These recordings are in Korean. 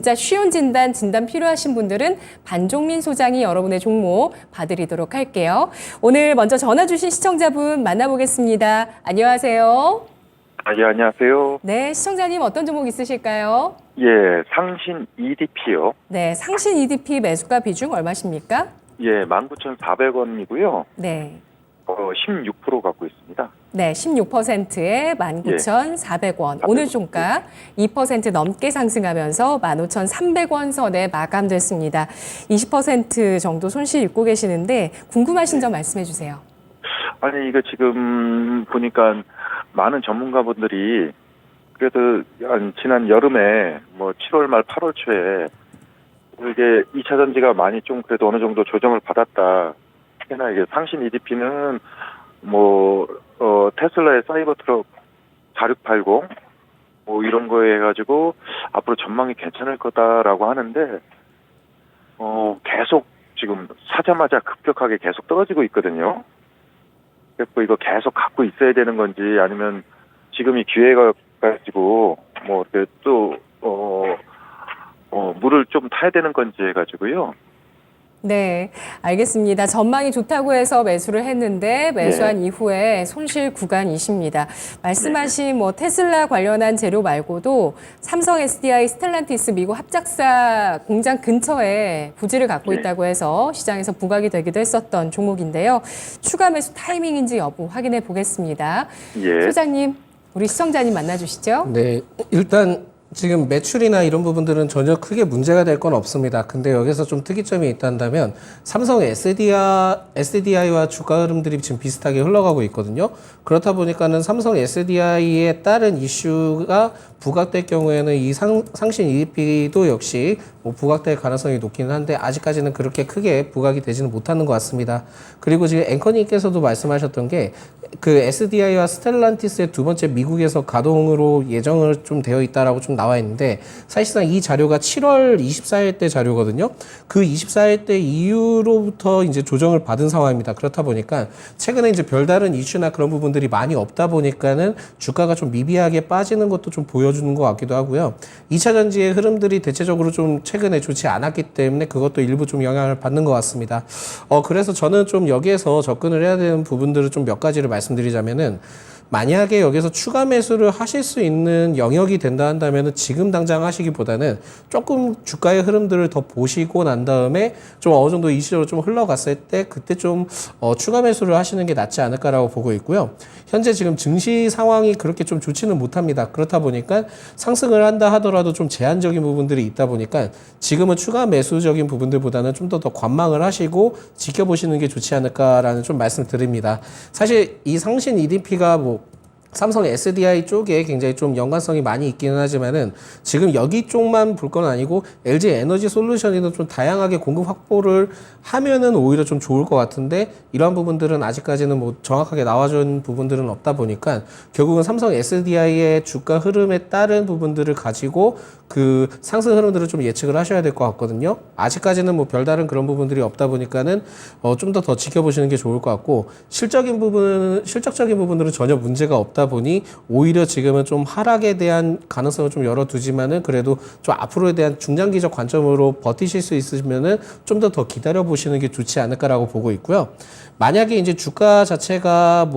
진짜 쉬운 진단 필요하신 분들은 반종민 소장이 여러분의 종목 봐드리도록 할게요. 오늘 먼저 전화 주신 시청자분 만나보겠습니다. 안녕하세요. 예, 안녕하세요. 네, 시청자님 어떤 종목 있으실까요? 예, 상신 EDP요. 네, 상신 EDP 매수가 비중 얼마십니까? 예, 19,400원이고요. 네. 16% 갖고 있습니다. 네, 16%에 19,400원. 오늘 종가 2% 넘게 상승하면서 15,300원 선에 마감됐습니다. 20% 정도 손실 입고 계시는데 궁금하신 점 말씀해 주세요. 아니, 이거 지금 보니까 많은 전문가분들이 그래도 지난 여름에 7월 말 8월 초에 이게 2차 전지가 많이 좀 그래도 어느 정도 조정을 받았다. 특히나 이게 상신 EDP는 테슬라의 사이버 트럭 4680 이런 거에 해가지고 앞으로 전망이 괜찮을 거다라고 하는데 계속 지금 사자마자 급격하게 계속 떨어지고 있거든요. 그래서 이거 계속 갖고 있어야 되는 건지 아니면 지금이 기회가 가지고 이렇게 또 물을 좀 타야 되는 건지 해가지고요. 네, 알겠습니다. 전망이 좋다고 해서 매수를 했는데 매수한 이후에 손실 구간이십니다. 말씀하신 테슬라 관련한 재료 말고도 삼성 SDI 스텔란티스 미국 합작사 공장 근처에 부지를 갖고 있다고 해서 시장에서 부각이 되기도 했었던 종목인데요. 추가 매수 타이밍인지 여부 확인해 보겠습니다. 예. 소장님, 우리 시청자님 만나주시죠. 네, 일단 지금 매출이나 이런 부분들은 전혀 크게 문제가 될 건 없습니다. 근데 여기서 좀 특이점이 있다면 삼성 SDI와 주가 흐름들이 지금 비슷하게 흘러가고 있거든요. 그렇다 보니까는 삼성 SDI에 따른 이슈가 부각될 경우에는 이 상신 EDP도 역시 부각될 가능성이 높기는 한데 아직까지는 그렇게 크게 부각이 되지는 못하는 것 같습니다. 그리고 지금 앵커님께서도 말씀하셨던 게 그 SDI와 스텔란티스의 두 번째 미국에서 가동으로 예정을 좀 되어 있다라고 좀 나와 있는데 사실상 이 자료가 7월 24일 때 자료거든요. 그 24일 때 이후로부터 이제 조정을 받은 상황입니다. 그렇다 보니까 최근에 이제 별다른 이슈나 그런 부분들이 많이 없다 보니까는 주가가 좀 미비하게 빠지는 것도 좀 보여주는 것 같기도 하고요. 2차 전지의 흐름들이 대체적으로 좀 최근에 좋지 않았기 때문에 그것도 일부 좀 영향을 받는 것 같습니다. 그래서 저는 좀 여기에서 접근을 해야 되는 부분들을 좀 몇 가지를 말씀드리자면은 만약에 여기서 추가 매수를 하실 수 있는 영역이 된다 한다면 지금 당장 하시기보다는 조금 주가의 흐름들을 더 보시고 난 다음에 좀 어느 정도 이슈로 좀 흘러갔을 때 그때 좀 추가 매수를 하시는 게 낫지 않을까라고 보고 있고요. 현재 지금 증시 상황이 그렇게 좀 좋지는 못합니다. 그렇다 보니까 상승을 한다 하더라도 좀 제한적인 부분들이 있다 보니까 지금은 추가 매수적인 부분들보다는 좀 더 관망을 하시고 지켜보시는 게 좋지 않을까라는 좀 말씀을 드립니다. 사실 이 상신 EDP가 삼성 SDI 쪽에 굉장히 좀 연관성이 많이 있기는 하지만은 지금 여기 쪽만 볼 건 아니고 LG 에너지 솔루션이나 좀 다양하게 공급 확보를 하면은 오히려 좀 좋을 것 같은데 이러한 부분들은 아직까지는 정확하게 나와준 부분들은 없다 보니까 결국은 삼성 SDI의 주가 흐름에 따른 부분들을 가지고 그 상승 흐름들을 좀 예측을 하셔야 될 것 같거든요. 아직까지는 별다른 그런 부분들이 없다 보니까는 좀 더 지켜보시는 게 좋을 것 같고 실적적인 부분들은 전혀 문제가 없다 보니 오히려 지금은 좀 하락에 대한 가능성을 좀 열어두지만은 그래도 좀 앞으로에 대한 중장기적 관점으로 버티실 수 있으시면은 좀 더 기다려 보시는 게 좋지 않을까라고 보고 있고요. 만약에 이제 주가 자체가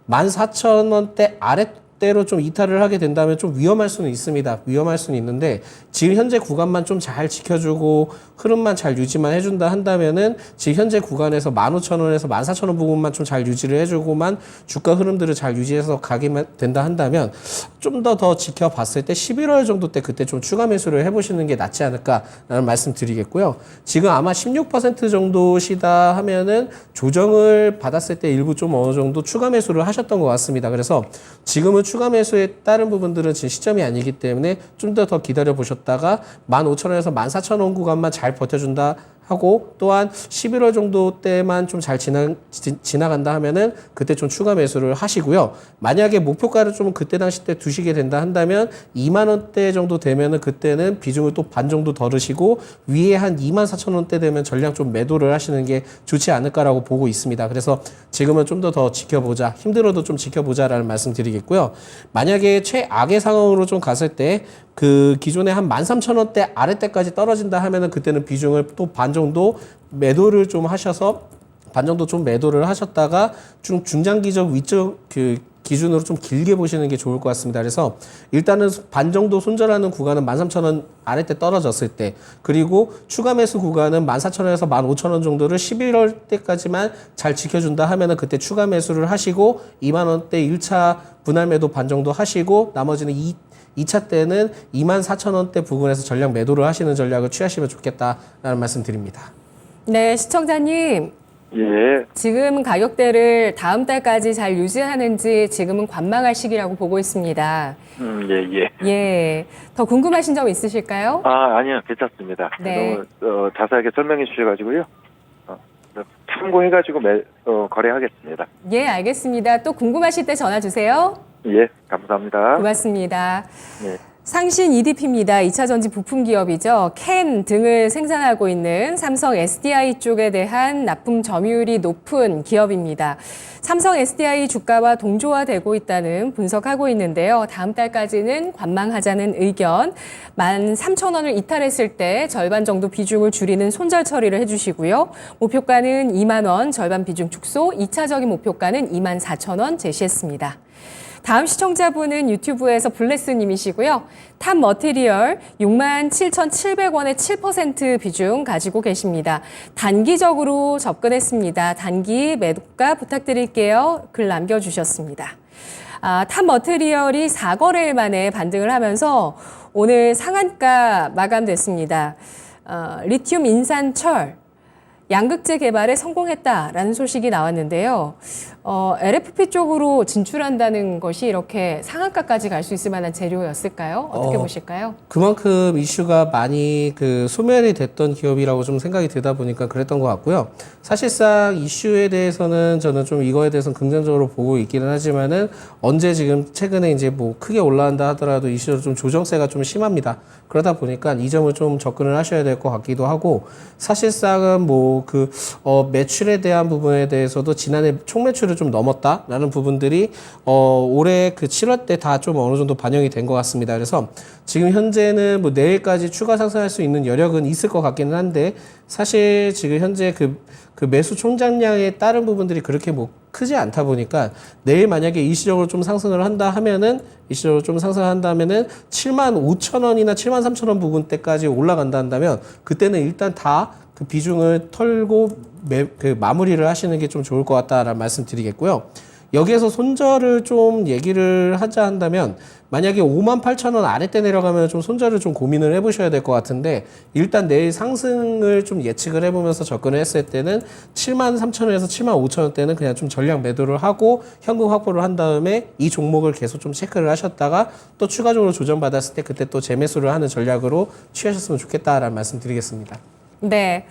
14,000원대 아랫대로 좀 이탈을 하게 된다면 좀 위험할 수는 있습니다. 위험할 수는 있는데 지금 현재 구간만 좀 잘 지켜주고 흐름만 잘 유지만 해준다 한다면은 지금 현재 구간에서 15,000원에서 14,000원 부분만 좀 잘 유지를 해주고만 주가 흐름들을 잘 유지해서 가기만 된다 한다면 좀 더 지켜봤을 때 11월 정도 때 그때 좀 추가 매수를 해보시는 게 낫지 않을까라는 말씀 드리겠고요. 지금 아마 16% 정도시다 하면은 조정을 받았을 때 일부 좀 어느 정도 추가 매수를 하셨던 것 같습니다. 그래서 지금은 추가 매수에 따른 부분들은 지금 시점이 아니기 때문에 좀 더 기다려 보셨다가 15,000원에서 14,000원 구간만 잘 버텨준다 하고 또한 11월 정도 때만 좀 잘 지나간다 하면은 그때 좀 추가 매수를 하시고요. 만약에 목표가를 좀 그때 당시 때 두시게 된다 한다면 2만 원대 정도 되면은 그때는 비중을 또 반 정도 덜으시고 위에 한 2만 4천 원대 되면 전량 좀 매도를 하시는 게 좋지 않을까라고 보고 있습니다. 그래서 지금은 좀 더 지켜보자, 힘들어도 좀 지켜보자라는 말씀 드리겠고요. 만약에 최악의 상황으로 좀 갔을 때 그 기존에 한 13,000원대 아래때까지 떨어진다 하면은 그때는 비중을 또 반 정도 매도를 좀 하셔서 반 정도 좀 매도를 하셨다가 좀 중장기적 위쪽 그 기준으로 좀 길게 보시는 게 좋을 것 같습니다. 그래서 일단은 반 정도 손절하는 구간은 13,000원 아래때 떨어졌을 때, 그리고 추가 매수 구간은 14,000원에서 15,000원 정도를 11월 때까지만 잘 지켜준다 하면은 그때 추가 매수를 하시고 2만 원대 1차 분할 매도 반 정도 하시고 나머지는 2차 때는 24,000원대 부근에서 전략 매도를 하시는 전략을 취하시면 좋겠다라는 말씀 드립니다. 네, 시청자님. 예. 지금 가격대를 다음 달까지 잘 유지하는지 지금은 관망할 시기라고 보고 있습니다. 예. 예. 더 궁금하신 점 있으실까요? 아니요, 괜찮습니다. 네. 너무 자세하게 설명해 주셔가지고요. 참고해가지고 거래하겠습니다. 예, 알겠습니다. 또 궁금하실 때 전화 주세요. 예, 감사합니다. 고맙습니다. 네. 상신 EDP입니다. 2차 전지 부품 기업이죠. 캔 등을 생산하고 있는 삼성 SDI 쪽에 대한 납품 점유율이 높은 기업입니다. 삼성 SDI 주가와 동조화되고 있다는 분석하고 있는데요. 다음 달까지는 관망하자는 의견, 13,000원을 이탈했을 때 절반 정도 비중을 줄이는 손절 처리를 해주시고요. 목표가는 2만 원, 절반 비중 축소, 2차적인 목표가는 24,000원 제시했습니다. 다음 시청자분은 유튜브에서 블레스님이시고요. 탑 머티리얼 67,700원의 7% 비중 가지고 계십니다. 단기적으로 접근했습니다. 단기 매도가 부탁드릴게요. 글 남겨주셨습니다. 탑 머티리얼이 4거래일 만에 반등을 하면서 오늘 상한가 마감됐습니다. 리튬 인산철 양극재 개발에 성공했다라는 소식이 나왔는데요. LFP 쪽으로 진출한다는 것이 이렇게 상한가까지 갈 수 있을 만한 재료였을까요? 어떻게 보실까요? 그만큼 이슈가 많이 소멸이 됐던 기업이라고 좀 생각이 들다 보니까 그랬던 것 같고요. 사실상 이슈에 대해서는 저는 좀 이거에 대해서는 긍정적으로 보고 있기는 하지만은 언제 지금 최근에 이제 뭐 크게 올라간다 하더라도 이슈로 좀 조정세가 좀 심합니다. 그러다 보니까 이 점을 좀 접근을 하셔야 될 것 같기도 하고, 사실상은 뭐 매출에 대한 부분에 대해서도 지난해 총 매출을 좀 넘었다라는 부분들이 올해 7월 때 다 좀 어느 정도 반영이 된 것 같습니다. 그래서 지금 현재는 뭐 내일까지 추가 상승할 수 있는 여력은 있을 것 같기는 한데, 사실 지금 현재 그 매수 총장량의 다른 부분들이 그렇게 뭐 크지 않다 보니까 내일 만약에 일시적으로 좀 상승을 한다 하면은 75,000원이나 73,000원 부분대까지 올라간다 한다면 그때는 일단 다 그 비중을 털고 마무리를 하시는 게 좀 좋을 것 같다라는 말씀 드리겠고요. 여기에서 손절을 좀 얘기를 하자 한다면, 만약에 58,000원 아래때 내려가면 좀 손절을 좀 고민을 해보셔야 될 것 같은데, 일단 내일 상승을 좀 예측을 해보면서 접근을 했을 때는 73,000원에서 75,000원대는 그냥 좀 전량 매도를 하고 현금 확보를 한 다음에 이 종목을 계속 좀 체크를 하셨다가 또 추가적으로 조정받았을 때 그때 또 재매수를 하는 전략으로 취하셨으면 좋겠다라는 말씀 드리겠습니다. 네.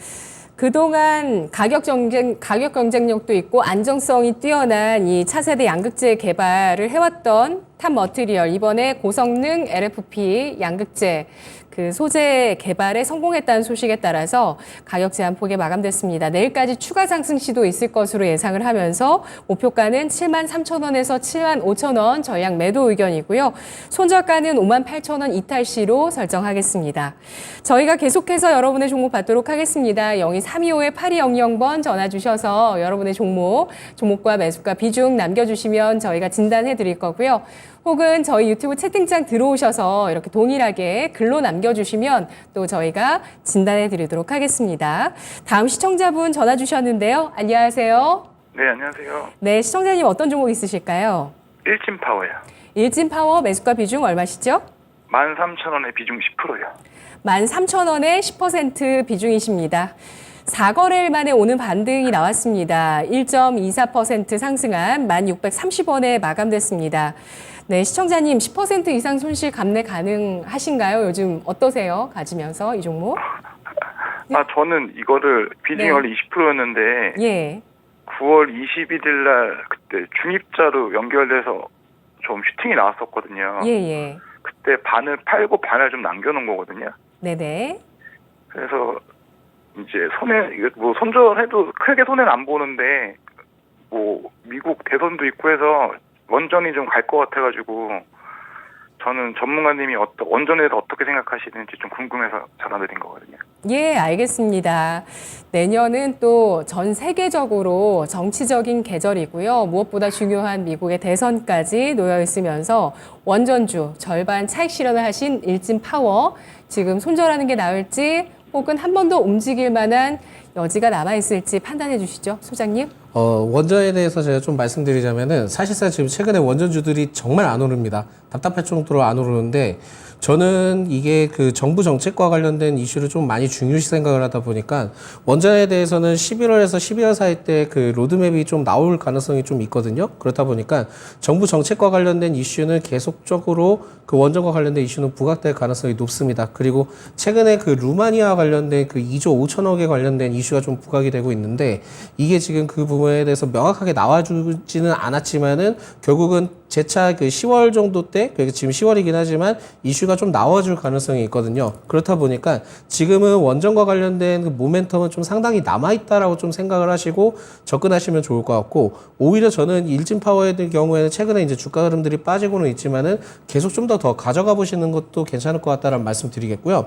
그동안 가격 경쟁력도 있고 안정성이 뛰어난 이 차세대 양극재 개발을 해왔던 탑 머티리얼, 이번에 고성능 LFP 양극재 그 소재 개발에 성공했다는 소식에 따라서 가격 제한폭에 마감됐습니다. 내일까지 추가 상승 시도 있을 것으로 예상을 하면서 목표가는 73,000원에서 75,000원 전량 매도 의견이고요. 손절가는 58,000원 이탈 시로 설정하겠습니다. 저희가 계속해서 여러분의 종목 받도록 하겠습니다. 02-325-8200번 전화 주셔서 여러분의 종목과 매수가 비중 남겨주시면 저희가 진단해 드릴 거고요. 혹은 저희 유튜브 채팅창 들어오셔서 이렇게 동일하게 글로 남겨주시면 또 저희가 진단해 드리도록 하겠습니다. 다음 시청자분 전화 주셨는데요. 안녕하세요. 네, 안녕하세요. 네, 시청자님 어떤 종목 있으실까요? 일진파워요. 일진파워 매수가 비중 얼마시죠? 13,000원에 비중 10%요. 13,000원에 10% 비중이십니다. 4거래일 만에 오는 반등이 나왔습니다. 1.24% 상승한 1,630원에 마감됐습니다. 네, 시청자님 10% 이상 손실 감내 가능하신가요? 요즘 어떠세요? 가지면서 이 종목? 저는 이거를 비중이 네. 원래 20%였는데 예. 9월 21일 날 그때 중입자로 연결돼서 좀 슈팅이 나왔었거든요. 예. 그때 반을 팔고 반을 좀 남겨놓은 거거든요. 네네. 그래서 이제 손절해도 크게 손해는 안 보는데 뭐 미국 대선도 있고 해서 원전이 좀 갈 것 같아가지고 저는 전문가님이 원전에 대해서 어떻게 생각하시는지 좀 궁금해서 전화드린 거거든요. 예, 알겠습니다. 내년은 또 전 세계적으로 정치적인 계절이고요. 무엇보다 중요한 미국의 대선까지 놓여 있으면서 원전주 절반 차익 실현을 하신 일진 파워 지금 손절하는 게 나을지 혹은 한 번 더 움직일 만한 여지가 남아있을지 판단해 주시죠, 소장님. 원전에 대해서 제가 좀 말씀드리자면은 사실상 지금 최근에 원전주들이 정말 안 오릅니다. 답답할 정도로 안 오르는데 저는 이게 그 정부 정책과 관련된 이슈를 좀 많이 중요시 생각을 하다 보니까 원전에 대해서는 11월에서 12월 사이 때 그 로드맵이 좀 나올 가능성이 좀 있거든요. 그렇다 보니까 정부 정책과 관련된 이슈는 계속적으로 그 원전과 관련된 이슈는 부각될 가능성이 높습니다. 그리고 최근에 그 루마니아 관련된 그 2조 5천억에 관련된 이슈가 좀 부각이 되고 있는데 이게 지금 그 부분에 대해서 명확하게 나와주지는 않았지만은 결국은 재차 그 10월 정도 때, 지금 10월이긴 하지만 이슈가 좀 나와줄 가능성이 있거든요. 그렇다 보니까 지금은 원전과 관련된 그 모멘텀은 좀 상당히 남아있다라고 좀 생각을 하시고 접근하시면 좋을 것 같고, 오히려 저는 일진 파워의 경우에는 최근에 이제 주가 흐름들이 빠지고는 있지만은 계속 좀 더 가져가 보시는 것도 괜찮을 것 같다라는 말씀 드리겠고요.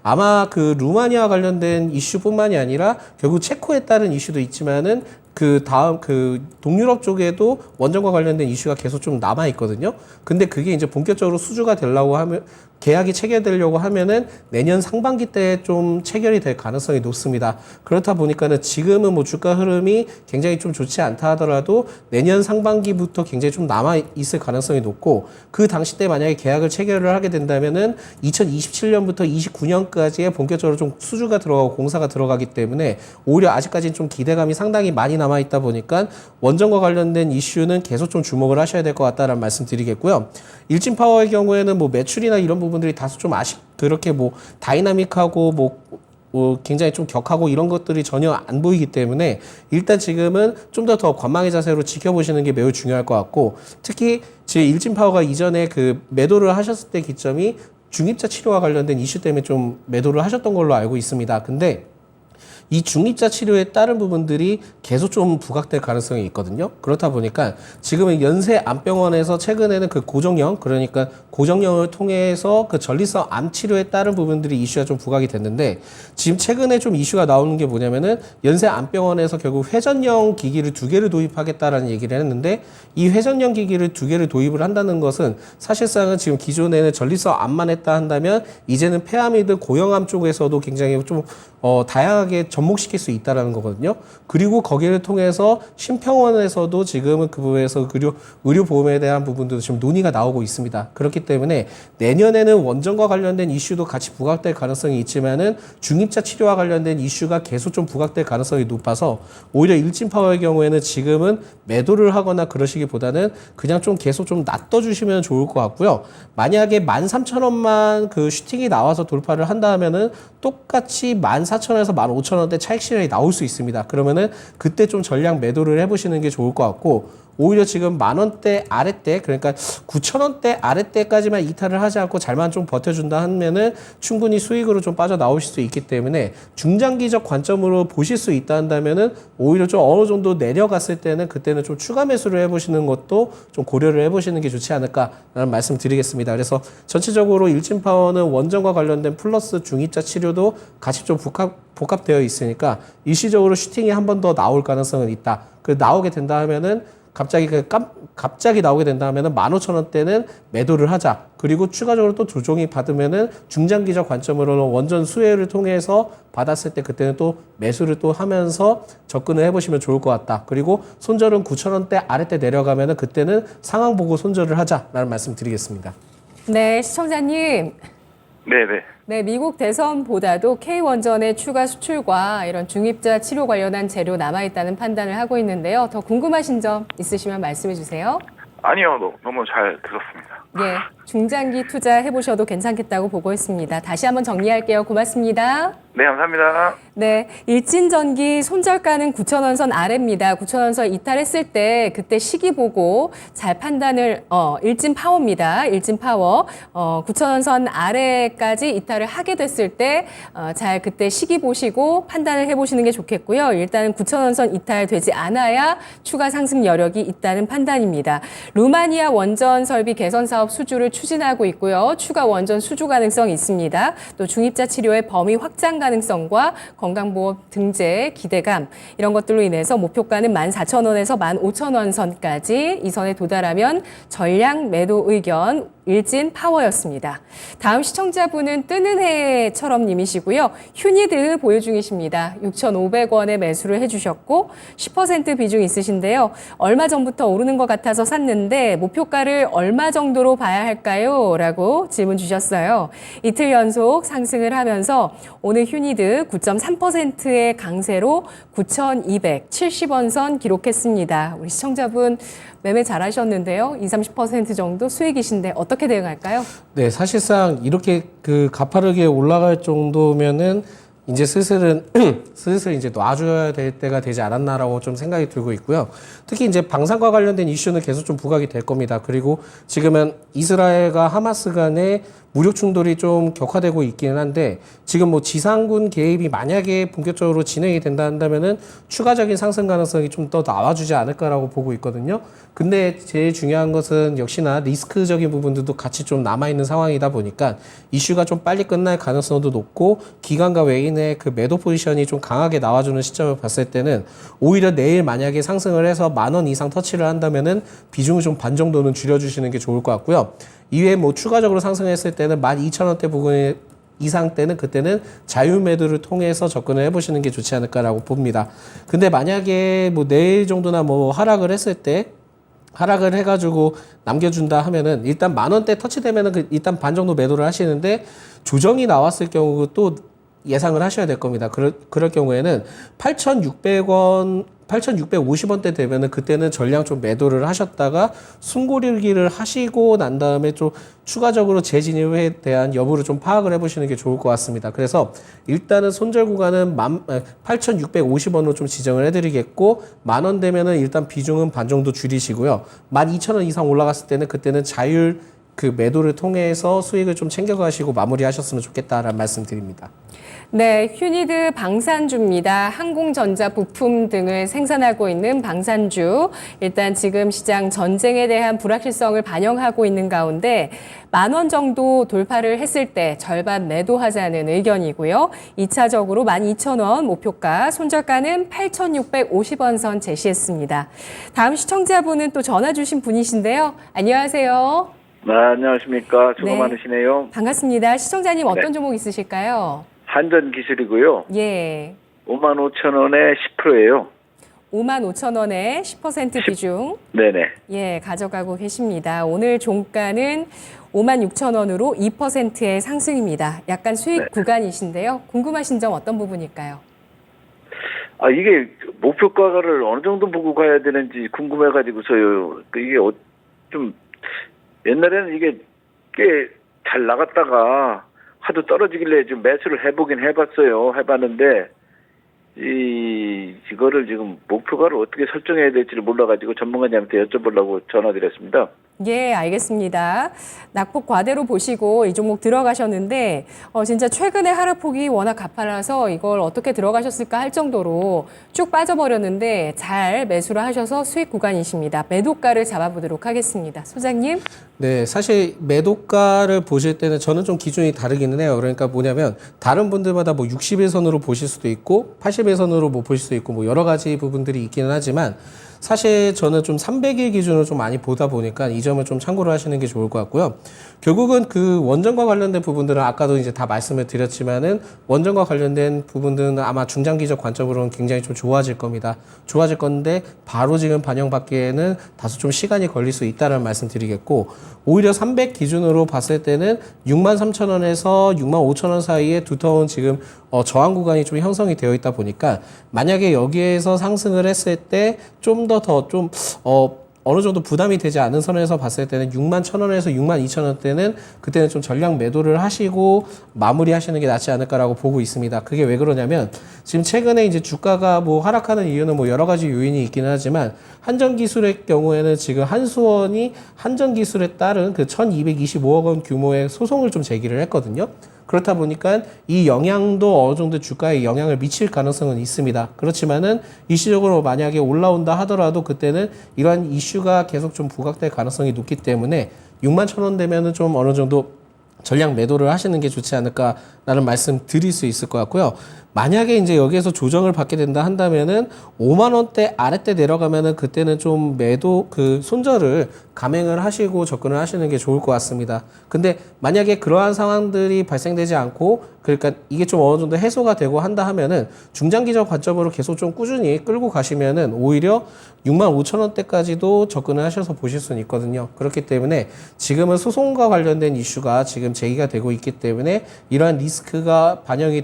아마 그 루마니아 관련된 이슈뿐만이 아니라 결국 체코에 따른 이슈도 있지만은 그 다음 그 동유럽 쪽에도 원전과 관련된 이슈가 계속 좀 남아 있거든요. 근데 그게 이제 본격적으로 수주가 되려고 하면 계약이 체결되려고 하면은 내년 상반기 때 좀 체결이 될 가능성이 높습니다. 그렇다 보니까는 지금은 뭐 주가 흐름이 굉장히 좀 좋지 않다 하더라도 내년 상반기부터 굉장히 좀 남아 있을 가능성이 높고, 그 당시 때 만약에 계약을 체결을 하게 된다면은 2027년부터 29년까지의 본격적으로 좀 수주가 들어가고 공사가 들어가기 때문에 오히려 아직까지는 좀 기대감이 상당히 많이 남아 있다 보니까 원전과 관련된 이슈는 계속 좀 주목을 하셔야 될 것 같다라는 말씀 드리겠고요. 일진 파워의 경우에는 뭐 매출이나 이런 부분들이 다소 좀 그렇게 뭐 다이나믹하고 뭐 굉장히 좀 격하고 이런 것들이 전혀 안 보이기 때문에 일단 지금은 좀 더 관망의 자세로 지켜보시는 게 매우 중요할 것 같고, 특히 제 일진 파워가 이전에 그 매도를 하셨을 때 기점이 중입자 치료와 관련된 이슈 때문에 좀 매도를 하셨던 걸로 알고 있습니다. 근데 이 중립자 치료에 따른 부분들이 계속 좀 부각될 가능성이 있거든요. 그렇다 보니까 지금은 연세 암병원에서 최근에는 그 고정형, 그러니까 고정형을 통해서 그 전립선 암 치료에 따른 부분들이 이슈가 좀 부각이 됐는데, 지금 최근에 좀 이슈가 나오는 게 뭐냐면은 연세 암병원에서 결국 회전형 기기를 2개를 도입하겠다라는 얘기를 했는데, 이 회전형 기기를 2개를 도입을 한다는 것은 사실상은 지금 기존에는 전립선 암만 했다 한다면 이제는 폐암이든 고형암 쪽에서도 굉장히 좀 다양하게 접목시킬 수 있다라는 거거든요. 그리고 거기를 통해서 심평원에서도 지금은 그 부분에서 의료 보험에 대한 부분도 지금 논의가 나오고 있습니다. 그렇기 때문에 내년에는 원전과 관련된 이슈도 같이 부각될 가능성이 있지만은 중입자 치료와 관련된 이슈가 계속 좀 부각될 가능성이 높아서 오히려 일진 파워의 경우에는 지금은 매도를 하거나 그러시기보다는 그냥 좀 계속 좀 놔둬주시면 좋을 것 같고요. 만약에 13,000원만 그 슈팅이 나와서 돌파를 한다 하면은 똑같이 14,000원에서 15,000원대 차익 실현이 나올 수 있습니다. 그러면은 그때 좀 전량 매도를 해보시는 게 좋을 것 같고, 오히려 지금 10,000원대 아랫대, 그러니까 9,000원대 아랫대까지만 이탈을 하지 않고 잘만 좀 버텨준다 하면은 충분히 수익으로 좀 빠져나오실 수 있기 때문에 중장기적 관점으로 보실 수 있다 한다면은 오히려 좀 어느 정도 내려갔을 때는 그때는 좀 추가 매수를 해보시는 것도 좀 고려를 해보시는 게 좋지 않을까라는 말씀 드리겠습니다. 그래서 전체적으로 일진파워는 원전과 관련된 플러스 중입자 치료도 같이 좀 복합되어 있으니까 일시적으로 슈팅이 한 번 더 나올 가능성은 있다. 그 나오게 된다 하면은 갑자기 나오게 된다 하면은 15,000원대는 매도를 하자. 그리고 추가적으로 또 조정이 받으면은 중장기적 관점으로는 원전 수혜를 통해서 받았을 때 그때는 또 매수를 또 하면서 접근을 해보시면 좋을 것 같다. 그리고 손절은 9,000원대 아래때 내려가면은 그때는 상황 보고 손절을 하자라는 말씀 드리겠습니다. 네, 시청자님. 네네. 네, 미국 대선보다도 K원전의 추가 수출과 이런 중입자 치료 관련한 재료 남아있다는 판단을 하고 있는데요. 더 궁금하신 점 있으시면 말씀해 주세요. 아니요, 너무 잘 들었습니다. 예, 중장기 투자해보셔도 괜찮겠다고 보고 있습니다. 다시 한번 정리할게요. 고맙습니다. 네, 감사합니다. 네, 일진전기 손절가는 9,000원 선 아래입니다. 9,000원 선 이탈했을 때 그때 시기 보고 잘 판단을 일진파워입니다. 일진파워 9,000원 선 아래까지 이탈을 하게 됐을 때 잘 그때 시기 보시고 판단을 해보시는 게 좋겠고요. 일단은 9,000원 선 이탈되지 않아야 추가 상승 여력이 있다는 판단입니다. 루마니아 원전 설비 개선 사업 수주를 추진하고 있고요. 추가 원전 수주 가능성이 있습니다. 또 중입자 치료의 범위 확장 가능성과 건강보험 등재 기대감 이런 것들로 인해서 목표가는 14,000원에서 15,000원 선까지 이 선에 도달하면 전량 매도 의견 일진 파워였습니다. 다음 시청자분은 뜨는 해처럼 님이시고요. 휴니드 보유 중이십니다. 6,500원에 매수를 해주셨고 10% 비중 있으신데요. 얼마 전부터 오르는 것 같아서 샀는데 목표가를 얼마 정도로 봐야 할까요? 라고 질문 주셨어요. 이틀 연속 상승을 하면서 오늘 휴니드 9.3%의 강세로 9,270원 선 기록했습니다. 우리 시청자분 매매 잘하셨는데요. 20-30% 정도 수익이신데 어떻게 대응할까요? 네, 사실상 이렇게 그 가파르게 올라갈 정도면은 이제 슬슬 이제 놔줘야 될 때가 되지 않았나라고 좀 생각이 들고 있고요. 특히 이제 방산과 관련된 이슈는 계속 좀 부각이 될 겁니다. 그리고 지금은 이스라엘과 하마스 간의 무력 충돌이 좀 격화되고 있기는 한데 지금 뭐 지상군 개입이 만약에 본격적으로 진행이 된다 한다면은 추가적인 상승 가능성이 좀 더 나와주지 않을까라고 보고 있거든요. 근데 제일 중요한 것은 역시나 리스크적인 부분들도 같이 좀 남아있는 상황이다 보니까 이슈가 좀 빨리 끝날 가능성도 높고 기관과 외인의 그 매도 포지션이 좀 강하게 나와주는 시점을 봤을 때는 오히려 내일 만약에 상승을 해서 10,000원 이상 터치를 한다면은 비중을 좀 반 정도는 줄여주시는 게 좋을 것 같고요. 이외에 뭐 추가적으로 상승했을 때는 12,000원대 부분 이상 때는 그때는 자유 매도를 통해서 접근을 해보시는 게 좋지 않을까라고 봅니다. 근데 만약에 뭐 내일 정도나 뭐 하락을 했을 때 하락을 해가지고 남겨준다 하면은 일단 10,000원대 터치되면은 일단 반 정도 매도를 하시는데 조정이 나왔을 경우 또 예상을 하셔야 될 겁니다. 그럴 경우에는 8,650원대 되면은 그때는 전량 좀 매도를 하셨다가 숨고르기를 하시고 난 다음에 좀 추가적으로 재진입에 대한 여부를 좀 파악을 해보시는 게 좋을 것 같습니다. 그래서 일단은 손절 구간은 8,650원으로 좀 지정을 해드리겠고 10,000원 되면은 일단 비중은 반 정도 줄이시고요. 12,000원 이상 올라갔을 때는 그때는 자율 그 매도를 통해서 수익을 좀 챙겨가시고 마무리하셨으면 좋겠다라는 말씀 드립니다. 네, 휴니드 방산주입니다. 항공전자 부품 등을 생산하고 있는 방산주. 일단 지금 시장 전쟁에 대한 불확실성을 반영하고 있는 가운데 10,000원 정도 돌파를 했을 때 절반 매도하자는 의견이고요. 2차적으로 12,000원 목표가, 손절가는 8,650원 선 제시했습니다. 다음 시청자분은 또 전화 주신 분이신데요. 안녕하세요. 네, 안녕하십니까. 수고 네. 많으시네요. 반갑습니다. 시청자님 어떤 네. 종목 있으실까요? 한전기술이고요. 예. 55,000원에 10%예요. 55,000원에 10% 비중. 네네. 예, 가져가고 계십니다. 오늘 종가는 56,000원으로 2%의 상승입니다. 약간 수익 네. 구간이신데요. 궁금하신 점 어떤 부분일까요? 아, 이게 목표가를 어느 정도 보고 가야 되는지 궁금해가지고서요. 이게 좀 옛날에는 이게 꽤 잘 나갔다가 하도 떨어지길래 좀 매수를 해보긴 해봤는데 이거를 지금 목표가를 어떻게 설정해야 될지를 몰라가지고 전문가님한테 여쭤보려고 전화드렸습니다. 예, 알겠습니다. 낙폭 과대로 보시고 이 종목 들어가셨는데 진짜 최근에 하락폭이 워낙 가파라서 이걸 어떻게 들어가셨을까 할 정도로 쭉 빠져버렸는데 잘 매수를 하셔서 수익 구간이십니다. 매도가를 잡아보도록 하겠습니다. 소장님. 네, 사실 매도가를 보실 때는 저는 좀 기준이 다르기는 해요. 그러니까 뭐냐면 다른 분들마다 뭐 61선으로 보실 수도 있고 81선으로 뭐 보실 수도 있고 뭐 여러 가지 부분들이 있기는 하지만 사실 저는 좀 300일 기준으로 좀 많이 보다 보니까 이 점을 좀 참고를 하시는 게 좋을 것 같고요. 결국은 그 원전과 관련된 부분들은 아까도 이제 다 말씀을 드렸지만은 원전과 관련된 부분들은 아마 중장기적 관점으로는 굉장히 좀 좋아질 겁니다. 좋아질 건데 바로 지금 반영받기에는 다소 좀 시간이 걸릴 수 있다는 말씀 드리겠고 오히려 300 기준으로 봤을 때는 63,000원에서 65,000원 사이에 두터운 지금 저항 구간이 좀 형성이 되어 있다 보니까 만약에 여기에서 상승을 했을 때 좀 더 어느 정도 부담이 되지 않은 선에서 봤을 때는 61,000원에서 62,000원대는 그때는 좀 전량 매도를 하시고 마무리하시는 게 낫지 않을까라고 보고 있습니다. 그게 왜 그러냐면 지금 최근에 이제 주가가 뭐 하락하는 이유는 뭐 여러 가지 요인이 있기는 하지만 한전기술의 경우에는 지금 한수원이 한전기술에 따른 그 1,225억 원 규모의 소송을 좀 제기를 했거든요. 그렇다 보니까 이 영향도 어느 정도 주가에 영향을 미칠 가능성은 있습니다. 그렇지만은 일시적으로 만약에 올라온다 하더라도 그때는 이러한 이슈가 계속 좀 부각될 가능성이 높기 때문에 6만 1,000원 되면은 좀 어느 정도 전량 매도를 하시는 게 좋지 않을까라는 말씀 드릴 수 있을 것 같고요. 만약에 이제 여기에서 조정을 받게 된다 한다면은 5만 원대 아래때 내려가면은 그때는 좀 매도 손절을 감행을 하시고 접근을 하시는 게 좋을 것 같습니다. 근데 만약에 그러한 상황들이 발생되지 않고 그러니까 이게 좀 어느 정도 해소가 되고 한다 하면은 중장기적 관점으로 계속 좀 꾸준히 끌고 가시면은 오히려 6만 5천 원대까지도 접근을 하셔서 보실 수는 있거든요. 그렇기 때문에 지금은 소송과 관련된 이슈가 지금 제기가 되고 있기 때문에 이러한 리스크가 반영이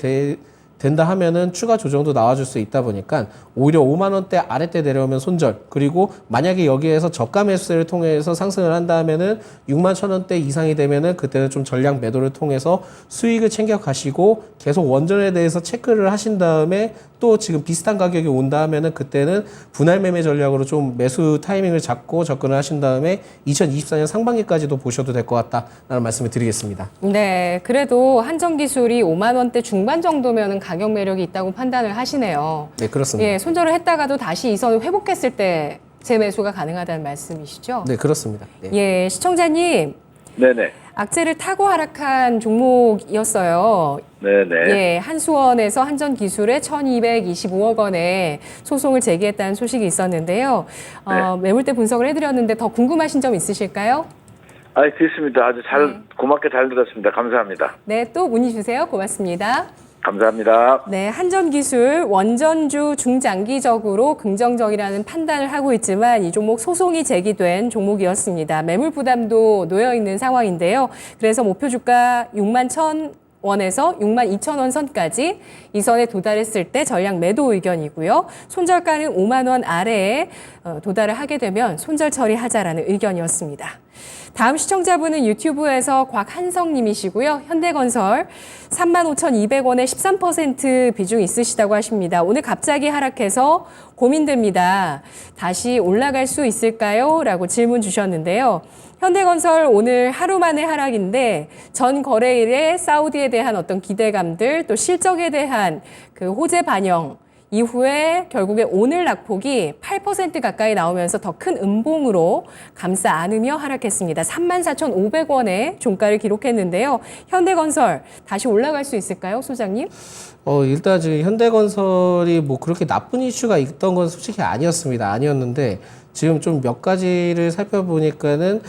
된다 하면은 추가 조정도 나와줄 수 있다 보니까 오히려 5만 원대 아래때 내려오면 손절, 그리고 만약에 여기에서 저가 매수를 통해서 상승을 한다 하면은 6만 1,000원대 이상이 되면은 그때는 좀 전량 매도를 통해서 수익을 챙겨 가시고 계속 원전에 대해서 체크를 하신 다음에 또 지금 비슷한 가격이 온다 하면은 그때는 분할 매매 전략으로 좀 매수 타이밍을 잡고 접근을 하신 다음에 2024년 상반기까지도 보셔도 될 것 같다라는 말씀을 드리겠습니다. 네, 그래도 한전기술이 5만 원대 중반 정도면 가격 매력이 있다고 판단을 하시네요. 네, 그렇습니다. 예, 손절을 했다가도 다시 이 선을 회복했을 때 재매수가 가능하다는 말씀이시죠? 네, 그렇습니다. 네. 예, 시청자님, 네네. 악재를 타고 하락한 종목이었어요. 네네. 예, 한수원에서 한전기술에 1,225억 원의 소송을 제기했다는 소식이 있었는데요. 매물대 분석을 해드렸는데 더 궁금하신 점 있으실까요? 됐습니다. 아주 고맙게 잘 들었습니다. 감사합니다. 네, 또 문의 주세요. 고맙습니다. 감사합니다. 네, 한전기술 원전주 중장기적으로 긍정적이라는 판단을 하고 있지만 이 종목 소송이 제기된 종목이었습니다. 매물 부담도 놓여 있는 상황인데요. 그래서 목표 주가 6만 1,000원에서 6만 2천 원 선까지 이 선에 도달했을 때 전량 매도 의견이고요. 손절가는 5만 원 아래에 도달을 하게 되면 손절 처리하자라는 의견이었습니다. 다음 시청자분은 유튜브에서 곽한성님이시고요. 현대건설 35,200원에 13% 비중 있으시다고 하십니다. 오늘 갑자기 하락해서 고민됩니다. 다시 올라갈 수 있을까요? 라고 질문 주셨는데요. 현대건설 오늘 하루 만의 하락인데 전 거래일에 사우디에 대한 어떤 기대감들 또 실적에 대한 그 호재 반영 이후에 결국에 오늘 낙폭이 8% 가까이 나오면서 더 큰 음봉으로 감싸 안으며 하락했습니다. 34,500원의 종가를 기록했는데요. 현대건설 다시 올라갈 수 있을까요, 소장님? 일단 지금 현대건설이 뭐 그렇게 나쁜 이슈가 있던 건 솔직히 아니었는데 지금 좀 몇 가지를 살펴보니까는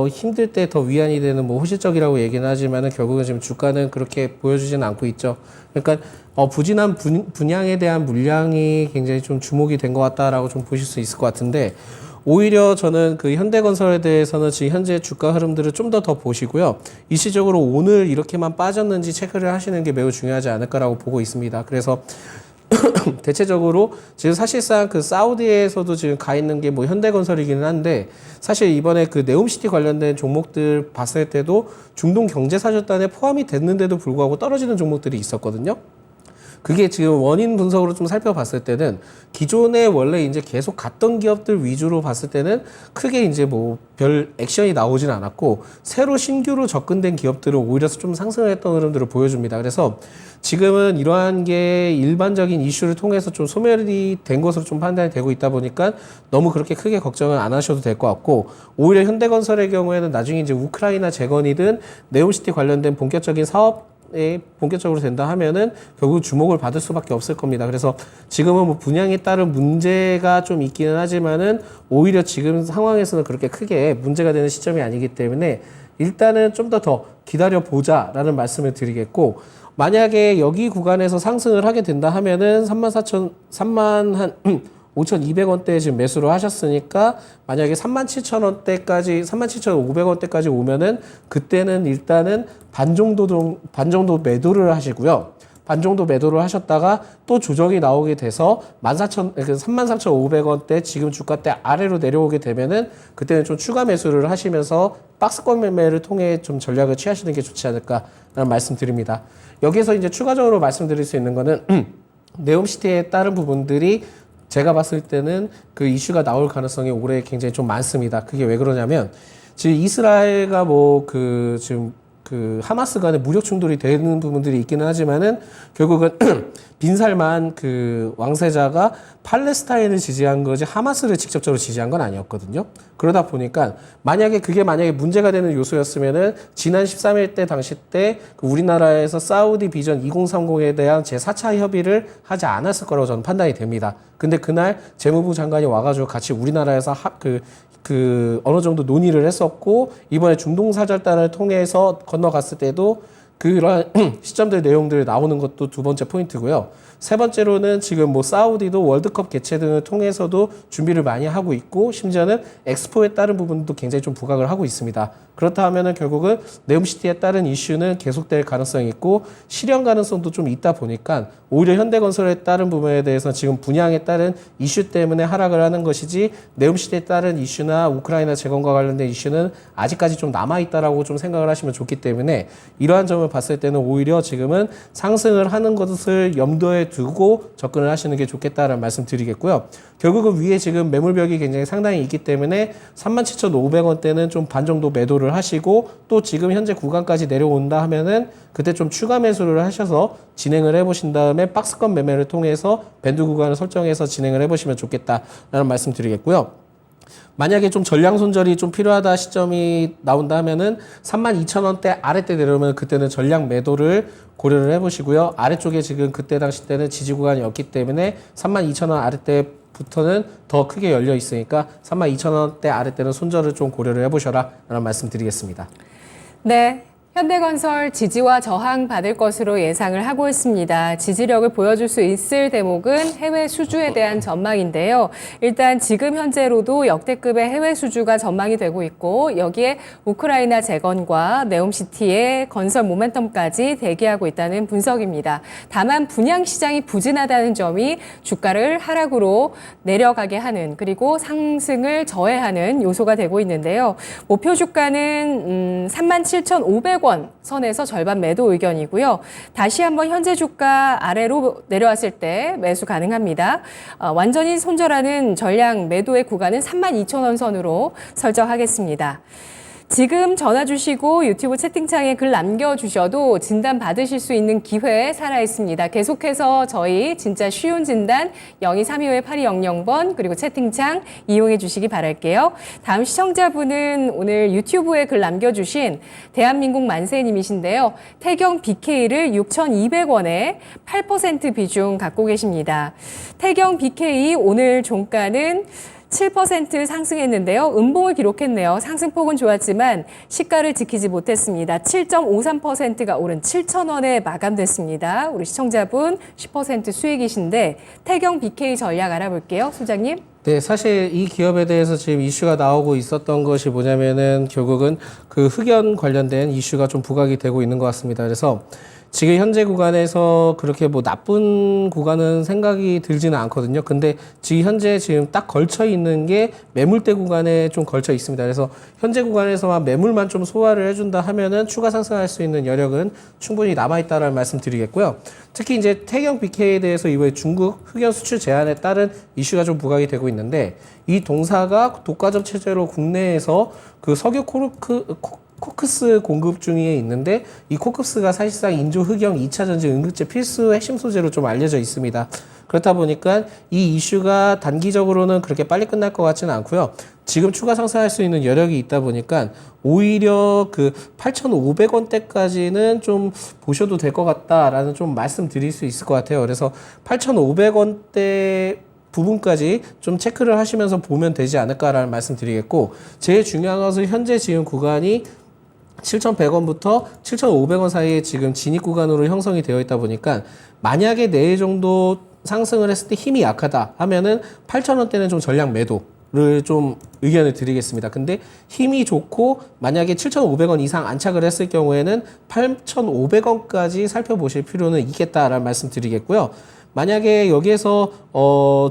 힘들 때 더 위안이 되는 뭐 호실적이라고 얘기는 하지만은 결국은 지금 주가는 그렇게 보여주지는 않고 있죠. 그러니까 부진한 분양에 대한 물량이 굉장히 좀 주목이 된 것 같다라고 좀 보실 수 있을 것 같은데 오히려 저는 그 현대건설에 대해서는 지금 현재 주가 흐름들을 좀 더 보시고요. 일시적으로 오늘 이렇게만 빠졌는지 체크를 하시는 게 매우 중요하지 않을까라고 보고 있습니다. 그래서 대체적으로 지금 사실상 그 사우디에서도 지금 가 있는 게 뭐 현대건설이기는 한데 사실 이번에 그 네옴시티 관련된 종목들 봤을 때도 중동 경제사절단에 포함이 됐는데도 불구하고 떨어지는 종목들이 있었거든요. 그게 지금 원인 분석으로 좀 살펴봤을 때는 기존에 원래 이제 계속 갔던 기업들 위주로 봤을 때는 크게 이제 뭐 별 액션이 나오진 않았고 새로 신규로 접근된 기업들은 오히려 좀 상승을 했던 흐름들을 보여줍니다. 그래서 지금은 이러한 게 일반적인 이슈를 통해서 좀 소멸이 된 것으로 좀 판단이 되고 있다 보니까 너무 그렇게 크게 걱정을 안 하셔도 될 것 같고 오히려 현대건설의 경우에는 나중에 이제 우크라이나 재건이든 네옴시티 관련된 본격적인 사업 본격적으로 된다 하면은 결국 주목을 받을 수밖에 없을 겁니다. 그래서 지금은 뭐 분양에 따른 문제가 좀 있기는 하지만은 오히려 지금 상황에서는 그렇게 크게 문제가 되는 시점이 아니기 때문에 일단은 좀 더 기다려 보자라는 말씀을 드리겠고 만약에 여기 구간에서 상승을 하게 된다 하면은 5,200원대에 지금 매수를 하셨으니까 만약에 37,000원대까지 37,500원대까지 오면은 그때는 일단은 반 정도 매도를 하시고요. 반 정도 매도를 하셨다가 또 조정이 나오게 돼서 33,500원대 지금 주가대 아래로 내려오게 되면은 그때는 좀 추가 매수를 하시면서 박스권 매매를 통해 좀 전략을 취하시는 게 좋지 않을까라는 말씀드립니다. 여기서 이제 추가적으로 말씀드릴 수 있는 거는 네옴시티에 따른 부분들이 제가 봤을 때는 그 이슈가 나올 가능성이 올해 굉장히 좀 많습니다. 그게 왜 그러냐면 지금 이스라엘과 뭐 그 지금 그 하마스 간에 무력 충돌이 되는 부분들이 있기는 하지만은 결국은 빈살만 그 왕세자가 팔레스타인을 지지한 거지 하마스를 직접적으로 지지한 건 아니었거든요. 그러다 보니까 만약에 그게 문제가 되는 요소였으면은 지난 13일 때 당시 때 그 우리나라에서 사우디 비전 2030에 대한 제4차 협의를 하지 않았을 거라고 저는 판단이 됩니다. 근데 그날 재무부 장관이 와가지고 같이 우리나라에서 어느 정도 논의를 했었고, 이번에 중동사절단을 통해서 건너갔을 때도 그런 시점들 내용들 나오는 것도 두 번째 포인트고요. 세 번째로는 지금 뭐 사우디도 월드컵 개최 등을 통해서도 준비를 많이 하고 있고, 심지어는 엑스포에 따른 부분도 굉장히 좀 부각을 하고 있습니다. 그렇다 하면은 결국은 네옴시티에 따른 이슈는 계속될 가능성이 있고 실현 가능성도 좀 있다 보니까 오히려 현대건설에 따른 부분에 대해서 지금 분양에 따른 이슈 때문에 하락을 하는 것이지, 네옴시티에 따른 이슈나 우크라이나 재건과 관련된 이슈는 아직까지 좀 남아있다라고 좀 생각을 하시면 좋기 때문에, 이러한 점을 봤을 때는 오히려 지금은 상승을 하는 것을 염두에 두고 접근을 하시는 게 좋겠다라는 말씀 드리겠고요. 결국은 위에 지금 매물벽이 굉장히 상당히 있기 때문에 37,500원대는 좀 반 정도 매도를 하시고, 또 지금 현재 구간까지 내려온다 하면은 그때 좀 추가 매수를 하셔서 진행을 해보신 다음에 박스권 매매를 통해서 밴드 구간을 설정해서 진행을 해보시면 좋겠다라는 말씀 드리겠고요. 만약에 좀 전량 손절이 좀 필요하다 시점이 나온다 하면은 32,000원대 아래때 내려오면 그때는 전량 매도를 고려를 해보시고요. 아래쪽에 지금 그때 당시 때는 지지 구간이었기 때문에 32,000원 아래때부터는 더 크게 열려 있으니까 32,000원대 아래때는 손절을 좀 고려를 해보셔라 라는 말씀 드리겠습니다. 네. 현대건설 지지와 저항 받을 것으로 예상을 하고 있습니다. 지지력을 보여줄 수 있을 대목은 해외 수주에 대한 전망인데요. 일단 지금 현재로도 역대급의 해외 수주가 전망이 되고 있고, 여기에 우크라이나 재건과 네옴시티의 건설 모멘텀까지 대기하고 있다는 분석입니다. 다만 분양 시장이 부진하다는 점이 주가를 하락으로 내려가게 하는, 그리고 상승을 저해하는 요소가 되고 있는데요. 목표 주가는 37,500원 선에서 절반 매도 의견이고요. 다시 한번 현재 주가 아래로 내려왔을 때 매수 가능합니다. 완전히 손절하는 전량 매도의 구간은 32,000원 선으로 설정하겠습니다. 지금 전화 주시고 유튜브 채팅창에 글 남겨주셔도 진단 받으실 수 있는 기회 살아있습니다. 계속해서 저희 진짜 쉬운 진단 0232-8200번 그리고 채팅창 이용해 주시기 바랄게요. 다음 시청자분은 오늘 유튜브에 글 남겨주신 대한민국 만세님이신데요. 태경 BK를 6,200원에 8% 비중 갖고 계십니다. 태경 BK 오늘 종가는 7% 상승했는데요. 음봉을 기록했네요. 상승폭은 좋았지만 시가를 지키지 못했습니다. 7.53%가 오른 7,000원에 마감됐습니다. 우리 시청자분 10% 수익이신데 태경 BK 전략 알아볼게요. 소장님. 네, 사실 이 기업에 대해서 지금 이슈가 나오고 있었던 것이 뭐냐면은 결국은 그 흑연 관련된 이슈가 좀 부각이 되고 있는 것 같습니다. 그래서 지금 현재 구간에서 그렇게 뭐 나쁜 구간은 생각이 들지는 않거든요. 근데 지금 현재 지금 딱 걸쳐 있는 게 매물대 구간에 좀 걸쳐 있습니다. 그래서 현재 구간에서만 매물만 좀 소화를 해준다 하면은 추가 상승할 수 있는 여력은 충분히 남아있다라는 말씀 드리겠고요. 특히 이제 태경 BK에 대해서 이번에 중국 흑연 수출 제한에 따른 이슈가 좀 부각이 되고 있는데, 이 동사가 독과점 체제로 국내에서 그 석유 코크스 공급 중에 있는데, 이 코크스가 사실상 인조 흑연 2차 전지 응급제 필수 핵심 소재로 좀 알려져 있습니다. 그렇다 보니까 이 이슈가 단기적으로는 그렇게 빨리 끝날 것 같지는 않고요. 지금 추가 상승할 수 있는 여력이 있다 보니까 오히려 그 8,500원대까지는 좀 보셔도 될 것 같다라는 좀 말씀드릴 수 있을 것 같아요. 그래서 8,500원대 부분까지 좀 체크를 하시면서 보면 되지 않을까라는 말씀 드리겠고, 제일 중요한 것은 현재 지금 구간이 7,100원부터 7,500원 사이에 지금 진입 구간으로 형성이 되어 있다 보니까, 만약에 내일 정도 상승을 했을 때 힘이 약하다 하면은 8,000원대는 좀 전량 매도를 좀 의견을 드리겠습니다. 근데 힘이 좋고 만약에 7,500원 이상 안착을 했을 경우에는 8,500원까지 살펴보실 필요는 있겠다라는 말씀 드리겠고요. 만약에 여기에서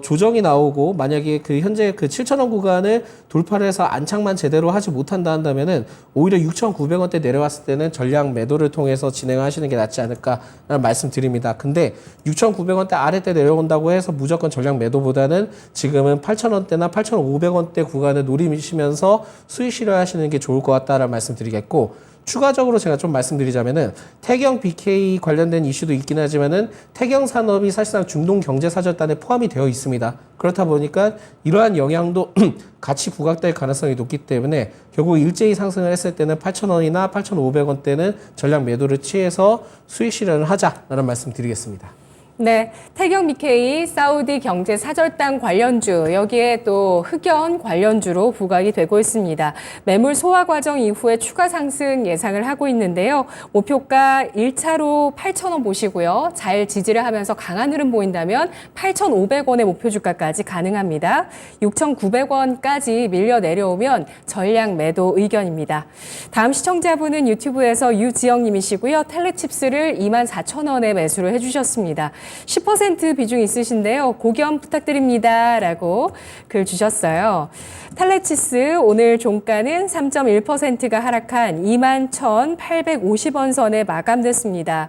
조정이 나오고 만약에 그 현재 그 7,000원 구간을 돌파를 해서 안착만 제대로 하지 못한다 한다면은 오히려 6,900원대 내려왔을 때는 전량 매도를 통해서 진행하시는 게 낫지 않을까라는 말씀 드립니다. 근데 6,900원대 아래때 내려온다고 해서 무조건 전량 매도보다는 지금은 8,000원대나 8,500원대 구간을 노리시면서 수익 실현하시는 게 좋을 것 같다라는 말씀 드리겠고, 추가적으로 제가 좀 말씀드리자면은 태경 BK 관련된 이슈도 있긴 하지만은 태경 산업이 사실상 중동 경제 사절단에 포함이 되어 있습니다. 그렇다 보니까 이러한 영향도 같이 부각될 가능성이 높기 때문에 결국 일제히 상승을 했을 때는 8,000원이나 8,500원대는 전략 매도를 취해서 수익 실현을 하자라는 말씀 드리겠습니다. 네, 태경 BK 사우디 경제 사절단 관련주, 여기에 또 흑연 관련주로 부각이 되고 있습니다. 매물 소화 과정 이후에 추가 상승 예상을 하고 있는데요. 목표가 1차로 8,000원 보시고요. 잘 지지를 하면서 강한 흐름 보인다면 8,500원의 목표 주가까지 가능합니다. 6,900원까지 밀려 내려오면 전량 매도 의견입니다. 다음 시청자분은 유튜브에서 유지영님이시고요. 텔레칩스를 24,000원에 매수를 해주셨습니다. 10% 비중 있으신데요. 고견 부탁드립니다. 라고 글 주셨어요. 텔레치스 오늘 종가는 3.1%가 하락한 21,850원 선에 마감됐습니다.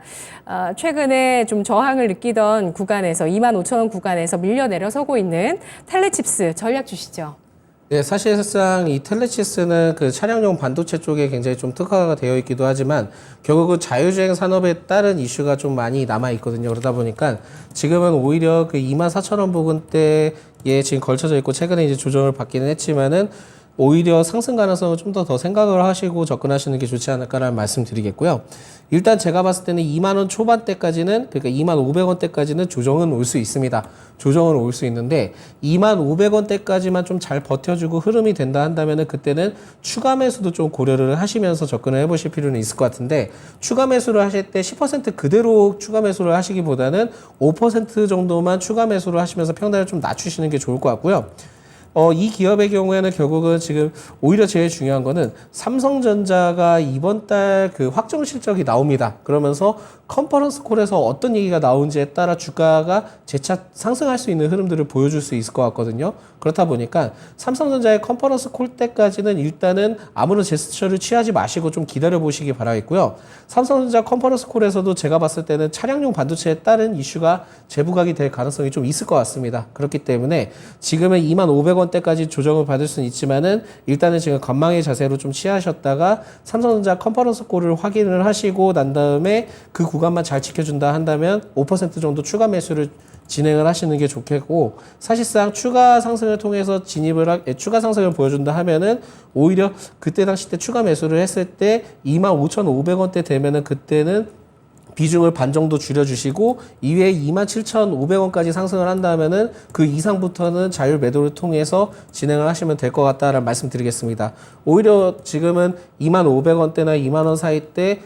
최근에 좀 저항을 느끼던 구간에서 25,000원 구간에서 밀려 내려서고 있는 텔레칩스 전략 주시죠. 네, 사실상 이 텔레치스는 그 차량용 반도체 쪽에 굉장히 좀 특화가 되어 있기도 하지만 결국은 자율주행 산업에 따른 이슈가 좀 많이 남아 있거든요. 그러다 보니까 지금은 오히려 그 24,000원 부근대에 지금 걸쳐져 있고 최근에 이제 조정을 받기는 했지만은 오히려 상승 가능성을 좀 더 생각을 하시고 접근하시는 게 좋지 않을까라는 말씀 드리겠고요. 일단 제가 봤을 때는 2만 원 초반대까지는, 그러니까 2만 500원대까지는 조정은 올 수 있습니다. 조정은 올 수 있는데 2만 500원대까지만 좀 잘 버텨주고 흐름이 된다 한다면은 그때는 추가 매수도 좀 고려를 하시면서 접근을 해보실 필요는 있을 것 같은데, 추가 매수를 하실 때 10% 그대로 추가 매수를 하시기보다는 5% 정도만 추가 매수를 하시면서 평단을 좀 낮추시는 게 좋을 것 같고요. 이 기업의 경우에는 결국은 지금 오히려 제일 중요한 거는 삼성전자가 이번 달 그 확정 실적이 나옵니다. 그러면서 컨퍼런스 콜에서 어떤 얘기가 나온지에 따라 주가가 재차 상승할 수 있는 흐름들을 보여줄 수 있을 것 같거든요. 그렇다 보니까 삼성전자의 컨퍼런스 콜 때까지는 일단은 아무런 제스처를 취하지 마시고 좀 기다려 보시기 바라겠고요. 삼성전자 컨퍼런스 콜에서도 제가 봤을 때는 차량용 반도체에 따른 이슈가 재부각이 될 가능성이 좀 있을 것 같습니다. 그렇기 때문에 지금은 25,000원대까지 조정을 받을 수는 있지만은 일단은 지금 관망의 자세로 좀 취하셨다가 삼성전자 컨퍼런스 콜을 확인을 하시고 난 다음에 그 구간만 잘 지켜준다 한다면 5% 정도 추가 매수를 진행을 하시는 게 좋겠고, 사실상 추가 상승을 통해서 추가 상승을 보여준다 하면은 오히려 그때 당시 때 추가 매수를 했을 때 25,500원대 되면은 그때는 비중을 반 정도 줄여주시고 이외에 27,500원까지 상승을 한다면은 그 이상부터는 자율 매도를 통해서 진행을 하시면 될 것 같다라는 말씀 드리겠습니다. 오히려 지금은 25,000원대나 2만원 사이 때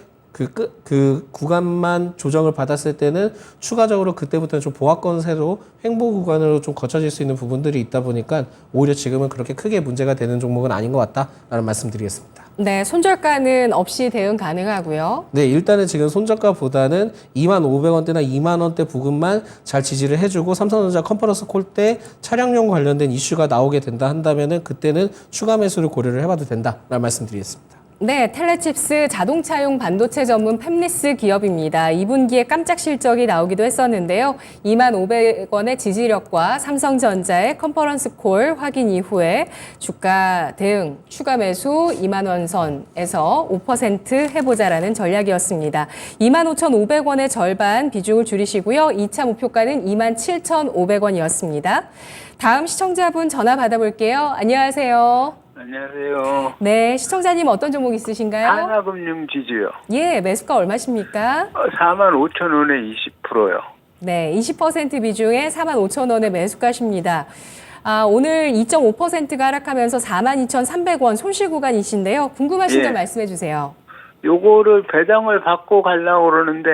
그 구간만 조정을 받았을 때는 추가적으로 그때부터는 좀 보합권세로 횡보 구간으로 좀 거쳐질 수 있는 부분들이 있다 보니까 오히려 지금은 그렇게 크게 문제가 되는 종목은 아닌 것 같다라는 말씀 드리겠습니다. 네, 손절가는 없이 대응 가능하고요. 네, 일단은 지금 손절가보다는 25,000원대나 2만원대 부근만 잘 지지를 해주고 삼성전자 컨퍼런스 콜 때 차량용 관련된 이슈가 나오게 된다 한다면은 그때는 추가 매수를 고려를 해봐도 된다라는 말씀 드리겠습니다. 네, 텔레칩스 자동차용 반도체 전문 팹리스 기업입니다. 2분기에 깜짝 실적이 나오기도 했었는데요. 25,000원의 지지력과 삼성전자의 컨퍼런스 콜 확인 이후에 주가 대응 추가 매수 2만원 선에서 5% 해보자라는 전략이었습니다. 25,500원의 절반 비중을 줄이시고요. 2차 목표가는 27,500원이었습니다. 다음 시청자분 전화 받아볼게요. 안녕하세요. 안녕하세요. 네, 시청자님 어떤 종목 있으신가요? 하나금융 지주요. 예, 매수가 얼마십니까? 45,000원에 20%요. 네, 20% 비중에 45,000원의 매수가십니다. 오늘 2.5%가 하락하면서 42,300원 손실 구간이신데요. 궁금하신 점 말씀해 주세요. 요거를 배당을 받고 가려고 그러는데,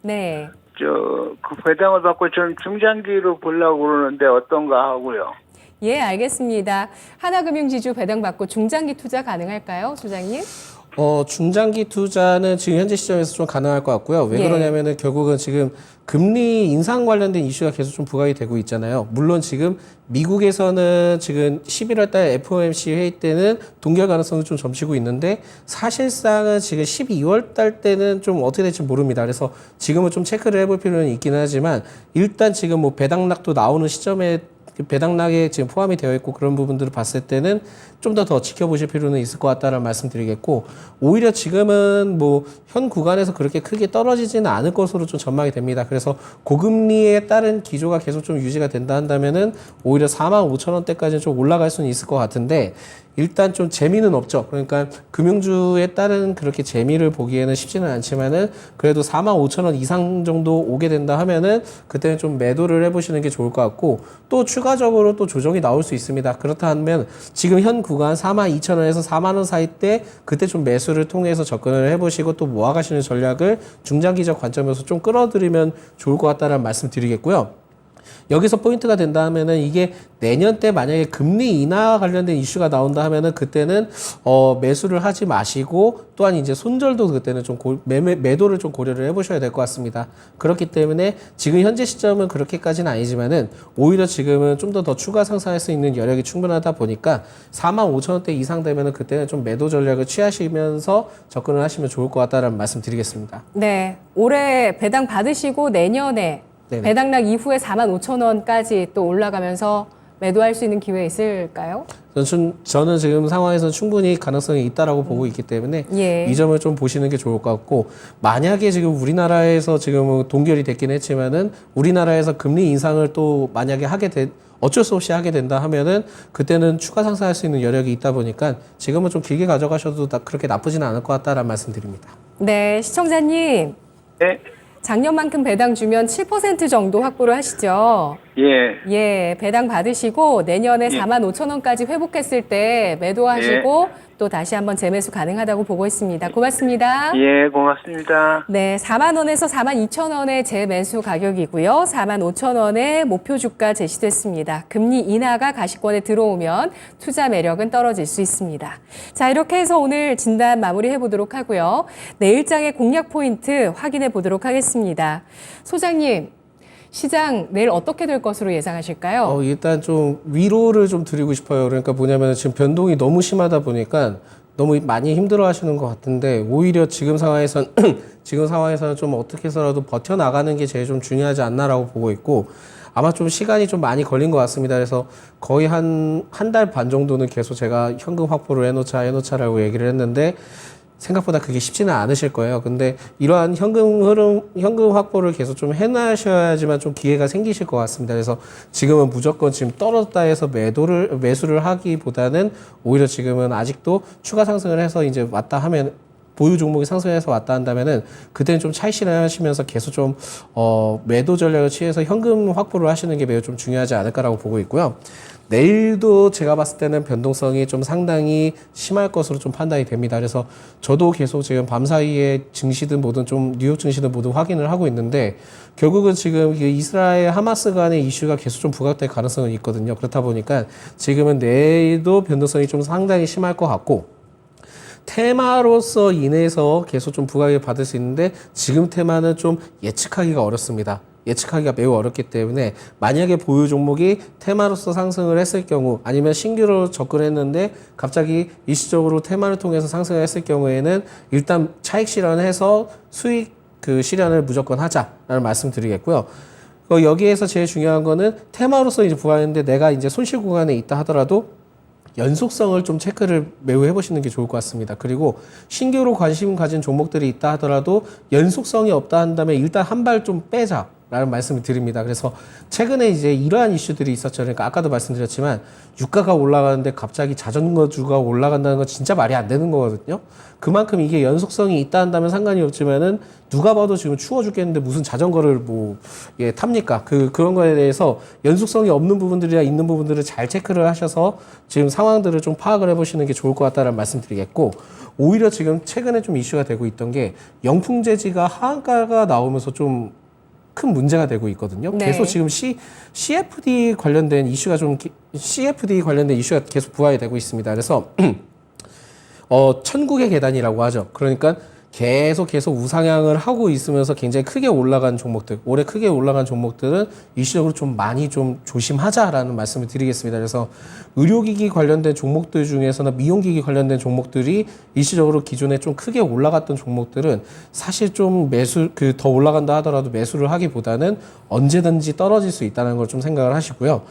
네. 그 배당을 받고 좀 중장기로 보려고 그러는데 어떤가 하고요. 예, 알겠습니다. 하나금융지주 배당받고 중장기 투자 가능할까요, 소장님? 중장기 투자는 지금 현재 시점에서 좀 가능할 것 같고요. 왜 예. 그러냐면은 결국은 지금 금리 인상 관련된 이슈가 계속 좀 부각이 되고 있잖아요. 물론 지금 미국에서는 지금 11월 달 FOMC 회의 때는 동결 가능성을 좀 점치고 있는데 사실상은 지금 12월 달 때는 좀 어떻게 될지 모릅니다. 그래서 지금은 좀 체크를 해볼 필요는 있긴 하지만 일단 지금 뭐 배당락도 나오는 시점에 배당락에 지금 포함이 되어 있고 그런 부분들을 봤을 때는 좀 더 지켜보실 필요는 있을 것 같다는 말씀드리겠고, 오히려 지금은 뭐 현 구간에서 그렇게 크게 떨어지지는 않을 것으로 좀 전망이 됩니다. 그래서 고금리에 따른 기조가 계속 좀 유지가 된다 한다면은 오히려 45,000원대까지는 좀 올라갈 수는 있을 것 같은데, 일단 좀 재미는 없죠. 그러니까 금융주에 따른 그렇게 재미를 보기에는 쉽지는 않지만은 그래도 45,000원 이상 정도 오게 된다 하면은 그때는 좀 매도를 해보시는 게 좋을 것 같고, 또 추가적으로 또 조정이 나올 수 있습니다. 그렇다 하면 지금 현 구간 42,000원에서 4만 원 사이 때 그때 좀 매수를 통해서 접근을 해보시고 또 모아가시는 전략을 중장기적 관점에서 좀 끌어들이면 좋을 것 같다는 말씀 드리겠고요. 여기서 포인트가 된다 하면은 이게 내년 때 만약에 금리 인하 관련된 이슈가 나온다 하면은 그때는 매수를 하지 마시고, 또한 이제 손절도 그때는 좀 매도를 좀 고려를 해보셔야 될 것 같습니다. 그렇기 때문에 지금 현재 시점은 그렇게까지는 아니지만은 오히려 지금은 좀 더 추가 상승할 수 있는 여력이 충분하다 보니까 45,000원대 이상 되면은 그때는 좀 매도 전략을 취하시면서 접근을 하시면 좋을 것 같다라는 말씀 드리겠습니다. 네, 올해 배당 받으시고 내년에 네네. 배당락 이후에 45,000원까지 또 올라가면서 매도할 수 있는 기회 있을까요? 저는 지금 상황에서 충분히 가능성이 있다라고 보고 있기 때문에 예. 이 점을 좀 보시는 게 좋을 것 같고, 만약에 지금 우리나라에서 지금 동결이 됐긴 했지만은 우리나라에서 금리 인상을 또 만약에 어쩔 수 없이 하게 된다 하면은 그때는 추가 상승할 수 있는 여력이 있다 보니까 지금은 좀 길게 가져가셔도 그렇게 나쁘지는 않을 것 같다라는 말씀드립니다. 네, 시청자님. 네. 작년만큼 배당 주면 7% 정도 확보를 하시죠? 예. 예, 배당 받으시고 내년에 예. 45,000원까지 회복했을 때 매도하시고 또 다시 한번 재매수 가능하다고 보고 있습니다. 고맙습니다. 예, 고맙습니다. 네, 4만 원에서 4만 2천 원의 재매수 가격이고요. 4만 5천 원의 목표 주가 제시됐습니다. 금리 인하가 가시권에 들어오면 투자 매력은 떨어질 수 있습니다. 자, 이렇게 해서 오늘 진단 마무리해 보도록 하고요. 내일장의 공략 포인트 확인해 보도록 하겠습니다. 소장님, 시장 내일 어떻게 될 것으로 예상하실까요? 일단 좀 위로를 좀 드리고 싶어요. 그러니까 뭐냐면 지금 변동이 너무 심하다 보니까 너무 많이 힘들어 하시는 것 같은데, 오히려 지금 상황에서는 좀 어떻게 해서라도 버텨나가는 게 제일 좀 중요하지 않나라고 보고 있고, 아마 좀 시간이 좀 많이 걸린 것 같습니다. 그래서 거의 한 달 반 정도는 계속 제가 현금 확보를 해놓자라고 얘기를 했는데, 생각보다 그게 쉽지는 않으실 거예요. 근데 이러한 현금 확보를 계속 좀 해놔셔야지만 좀 기회가 생기실 것 같습니다. 그래서 지금은 무조건 지금 떨어졌다 해서 매수를 하기보다는 오히려 지금은 아직도 추가 상승을 해서 이제 왔다 하면, 보유 종목이 상승해서 왔다 한다면은 그때는 좀 차익 실현하시면서 계속 좀 매도 전략을 취해서 현금 확보를 하시는 게 매우 좀 중요하지 않을까라고 보고 있고요. 내일도 제가 봤을 때는 변동성이 좀 상당히 심할 것으로 좀 판단이 됩니다. 그래서 저도 계속 지금 밤 사이에 증시든 뭐든 좀 뉴욕 증시든 뭐든 확인을 하고 있는데, 결국은 지금 이스라엘 하마스 간의 이슈가 계속 좀 부각될 가능성은 있거든요. 그렇다 보니까 지금은 내일도 변동성이 좀 상당히 심할 것 같고, 테마로서 인해서 계속 좀 부각을 받을 수 있는데, 지금 테마는 좀 예측하기가 어렵습니다. 예측하기가 매우 어렵기 때문에 만약에 보유 종목이 테마로서 상승을 했을 경우, 아니면 신규로 접근했는데 갑자기 일시적으로 테마를 통해서 상승을 했을 경우에는 일단 차익 실현해서 수익 실현을 무조건 하자라는 말씀 드리겠고요. 여기에서 제일 중요한 거는 테마로서 이제 부각했는데 내가 이제 손실 구간에 있다 하더라도 연속성을 좀 체크를 매우 해보시는 게 좋을 것 같습니다. 그리고 신규로 관심 가진 종목들이 있다 하더라도 연속성이 없다 한다면 일단 한 발 좀 빼자 라는 말씀을 드립니다. 그래서 최근에 이제 이러한 이슈들이 있었죠. 그러니까 아까도 말씀드렸지만 유가가 올라가는데 갑자기 자전거주가 올라간다는 건 진짜 말이 안 되는 거거든요. 그만큼 이게 연속성이 있다 한다면 상관이 없지만은 누가 봐도 지금 추워 죽겠는데 무슨 자전거를 탑니까? 그런 거에 대해서 연속성이 없는 부분들이나 있는 부분들을 잘 체크를 하셔서 지금 상황들을 좀 파악을 해보시는 게 좋을 것 같다는 말씀 드리겠고, 오히려 지금 최근에 좀 이슈가 되고 있던 게 영풍재지가 하한가가 나오면서 좀 큰 문제가 되고 있거든요. 네. 계속 지금 CFD 관련된 이슈가 계속 부각이 되고 있습니다. 그래서 천국의 계단이라고 하죠. 그러니까 계속 우상향을 하고 있으면서 굉장히 크게 올라간 종목들, 올해 크게 올라간 종목들은 일시적으로 좀 많이 좀 조심하자라는 말씀을 드리겠습니다. 그래서 의료기기 관련된 종목들 중에서나 미용기기 관련된 종목들이 일시적으로 기존에 좀 크게 올라갔던 종목들은 사실 좀 더 올라간다 하더라도 매수를 하기보다는 언제든지 떨어질 수 있다는 걸 좀 생각을 하시고요.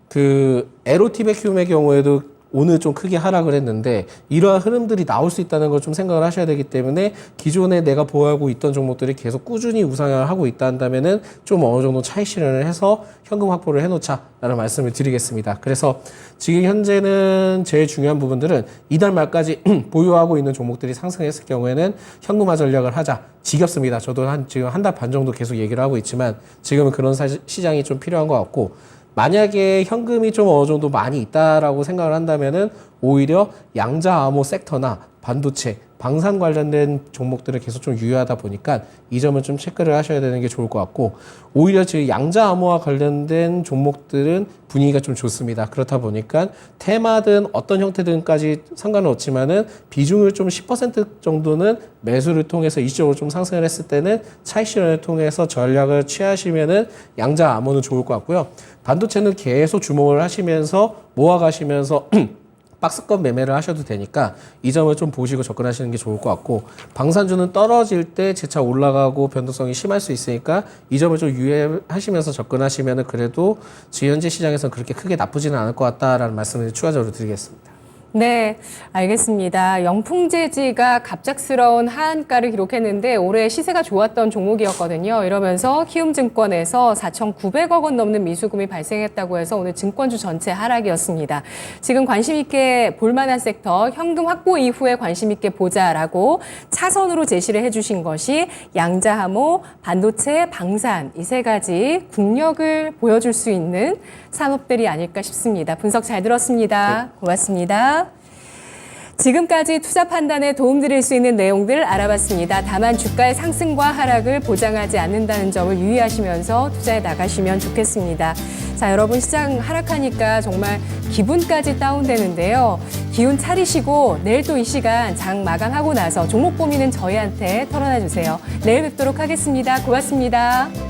그 에로티베큐움의 경우에도 오늘 좀 크게 하락을 했는데 이러한 흐름들이 나올 수 있다는 걸 좀 생각을 하셔야 되기 때문에 기존에 내가 보유하고 있던 종목들이 계속 꾸준히 우상향을 하고 있다 한다면은 좀 어느 정도 차익 실현을 해서 현금 확보를 해놓자라는 말씀을 드리겠습니다. 그래서 지금 현재는 제일 중요한 부분들은 이달 말까지 보유하고 있는 종목들이 상승했을 경우에는 현금화 전략을 하자. 지겹습니다. 저도 지금 한 달 반 정도 계속 얘기를 하고 있지만 지금은 그런 시장이 좀 필요한 것 같고, 만약에 현금이 좀 어느 정도 많이 있다라고 생각을 한다면은 오히려 양자 암호 섹터나 반도체, 방산 관련된 종목들을 계속 좀 유효하다 보니까 이 점은 좀 체크를 하셔야 되는 게 좋을 것 같고, 오히려 지금 양자 암호와 관련된 종목들은 분위기가 좀 좋습니다. 그렇다 보니까 테마든 어떤 형태든까지 상관은 없지만은 비중을 좀 10% 정도는 매수를 통해서 일시적으로 좀 상승을 했을 때는 차익 실현을 통해서 전략을 취하시면은 양자 암호는 좋을 것 같고요. 반도체는 계속 주목을 하시면서 모아가시면서 박스권 매매를 하셔도 되니까 이 점을 좀 보시고 접근하시는 게 좋을 것 같고, 방산주는 떨어질 때 재차 올라가고 변동성이 심할 수 있으니까 이 점을 좀 유의하시면서 접근하시면 그래도 지금 현재 시장에서는 그렇게 크게 나쁘지는 않을 것 같다라는 말씀을 추가적으로 드리겠습니다. 네, 알겠습니다. 영풍재지가 갑작스러운 하한가를 기록했는데 올해 시세가 좋았던 종목이었거든요. 이러면서 키움증권에서 4,900억 원 넘는 미수금이 발생했다고 해서 오늘 증권주 전체 하락이었습니다. 지금 관심 있게 볼만한 섹터, 현금 확보 이후에 관심 있게 보자라고 차선으로 제시를 해주신 것이 양자암호, 반도체, 방산 이 세 가지 국력을 보여줄 수 있는 산업들이 아닐까 싶습니다. 분석 잘 들었습니다. 고맙습니다. 지금까지 투자 판단에 도움드릴 수 있는 내용들 알아봤습니다. 다만 주가의 상승과 하락을 보장하지 않는다는 점을 유의하시면서 투자에 나가시면 좋겠습니다. 자, 여러분 시장 하락하니까 정말 기분까지 다운되는데요. 기운 차리시고 내일 또 이 시간 장 마감하고 나서 종목 고민은 저희한테 털어놔 주세요. 내일 뵙도록 하겠습니다. 고맙습니다.